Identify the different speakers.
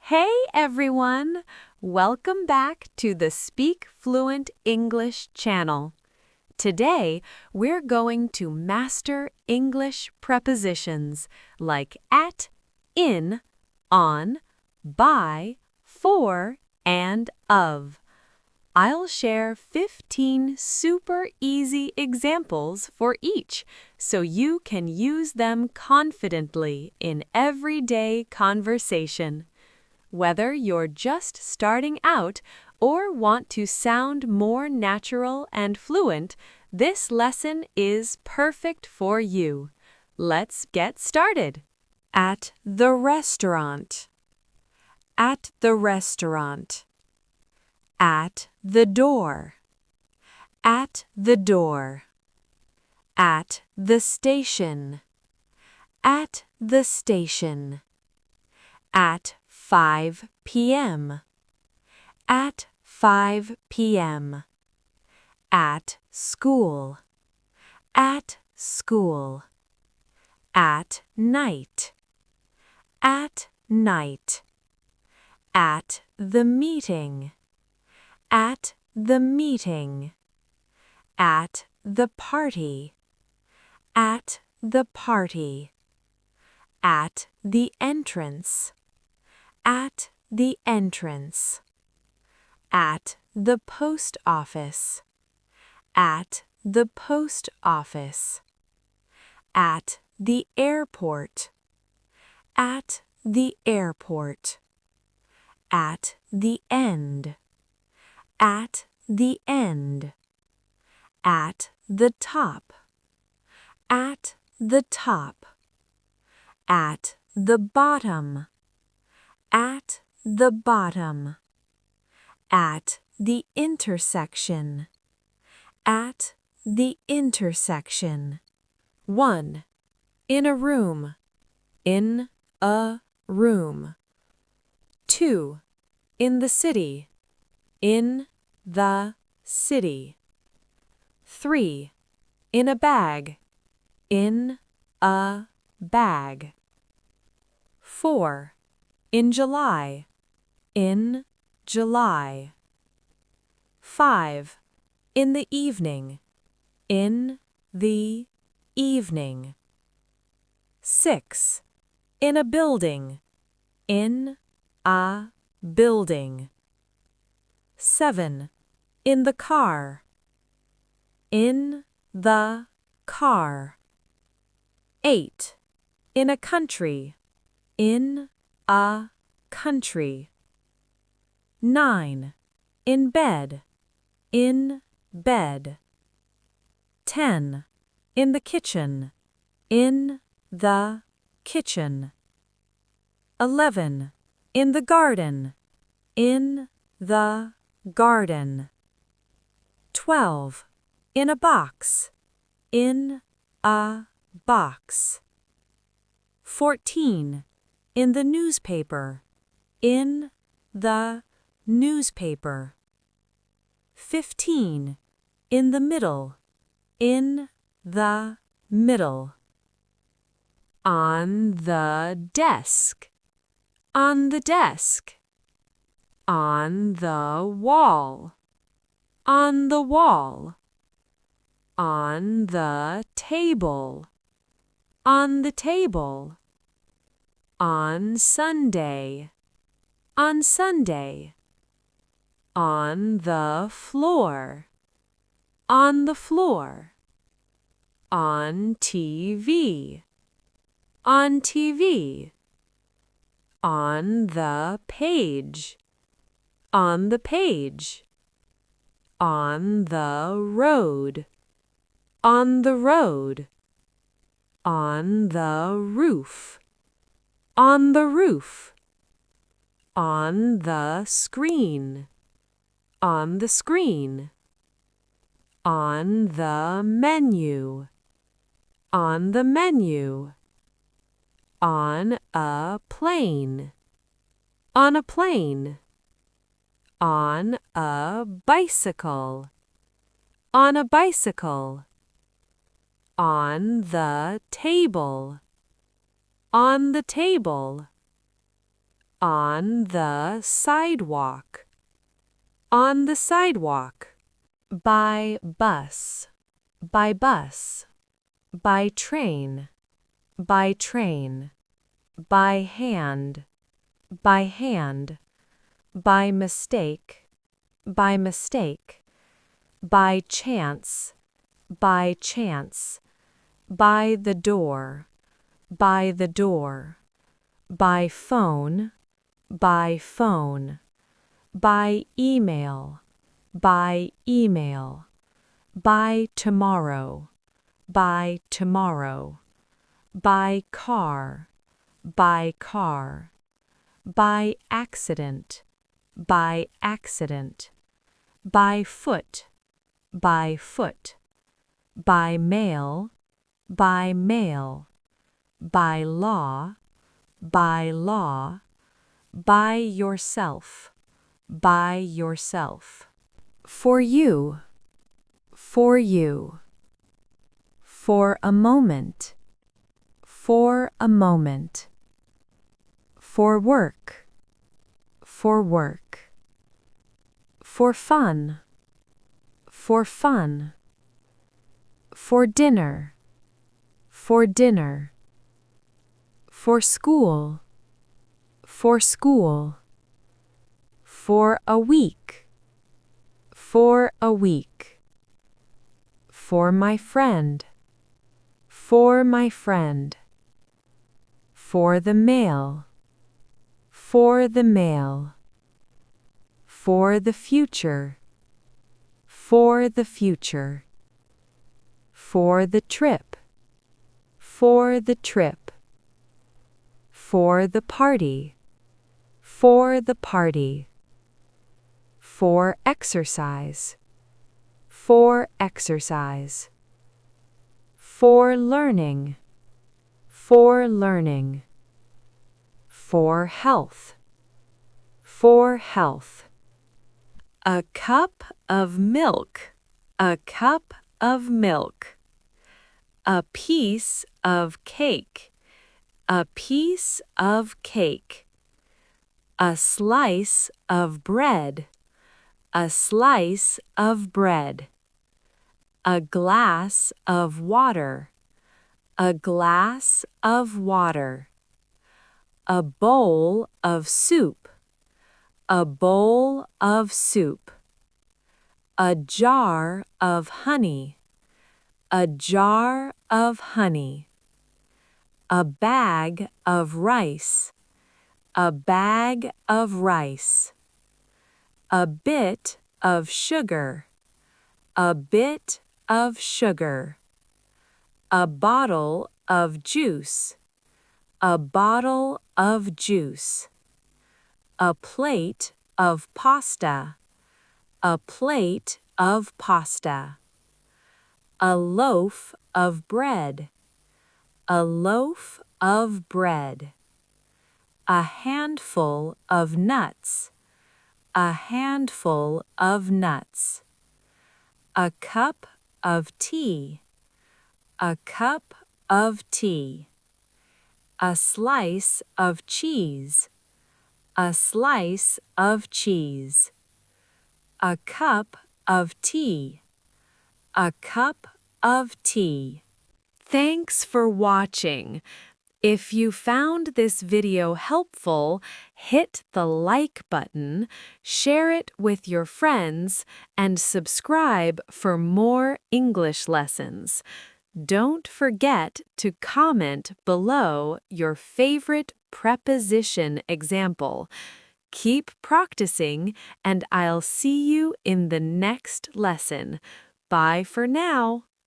Speaker 1: Hey everyone! Welcome back to the Speak Fluent English channel. Today, we're going to master English prepositions like at, in, on, by, for, and of. I'll share 15 super easy examples for each so you can use them confidently in everyday conversation. Whether you're just starting out or want to sound more natural and fluent, this lesson is perfect for you. Let's get started. At the restaurant. At the restaurant. At the door. At the door. At the station. At the station. At 5 p.m. At 5 p.m. At school. At school. At night. At night. At the meeting. At the meeting. At the party. At the party. At the entrance. At the entrance. At the post office. At the post office. At the airport. At the airport. At the end. At the end. At the top. At the top. At the bottom. At the bottom. At the intersection. At the intersection. 1. In a room. In a room. 2. In the city. In the city. 3. In a bag. In a bag. 4. In July. In July. 5. In the evening. In the evening. 6. In a building. In a building. 7. In the car. In the car. 8. In a country. In a country. 9. In bed. In bed. 10. In the kitchen. In the kitchen. 11. In the garden. In the garden. 12. In a box. In a box. 14. In the newspaper. In the newspaper. 15. In the middle. In the middle. On the desk. On the desk. On the wall. On the wall. On the table. On the table. On Sunday. On Sunday. On the floor. On the floor. On TV. On TV. On the page. On the page. On the road. On the road. On the roof. On the roof. On the screen. On the screen. On the menu. On the menu. On a plane. On a plane. On a bicycle. On a bicycle. On the table. On the table. On the sidewalk. On the sidewalk. By bus. By bus. By train. By train. By hand. By hand. By mistake. By mistake. By chance. By chance. By the door. By the door. By phone. By phone. By email. By email. By tomorrow. By tomorrow. By car. By car. By accident. By accident. By foot. By foot. By mail. By mail. By law. By law. By yourself. By yourself. For you. For you. For a moment. For a moment. For work. For work. For fun. For fun. For dinner. For dinner. For school. For school. For a week. For a week. For my friend. For my friend. For the mail. For the mail. For the future. For the future. For the trip. For the trip. For the party. For the party. For exercise. For exercise. For learning. For learning. For health. For health. A cup of milk. A cup of milk. A piece of cake. A piece of cake. A slice of bread. A slice of bread. A glass of water. A glass of water. A bowl of soup. A bowl of soup. A jar of honey. A jar of honey. A bag of rice. A bag of rice. A bit of sugar. A bit of sugar. A bottle of juice. A bottle of juice. A plate of pasta. A plate of pasta. A loaf of bread. A loaf of bread. A handful of nuts. A handful of nuts. A cup of tea. A cup of tea. A slice of cheese. A slice of cheese. A cup of tea. A cup of tea. Thanks for watching. If you found this video helpful, hit the like button, share it with your friends, and subscribe for more English lessons. Don't forget to comment below your favorite preposition example. Keep practicing, and I'll see you in the next lesson. Bye for now.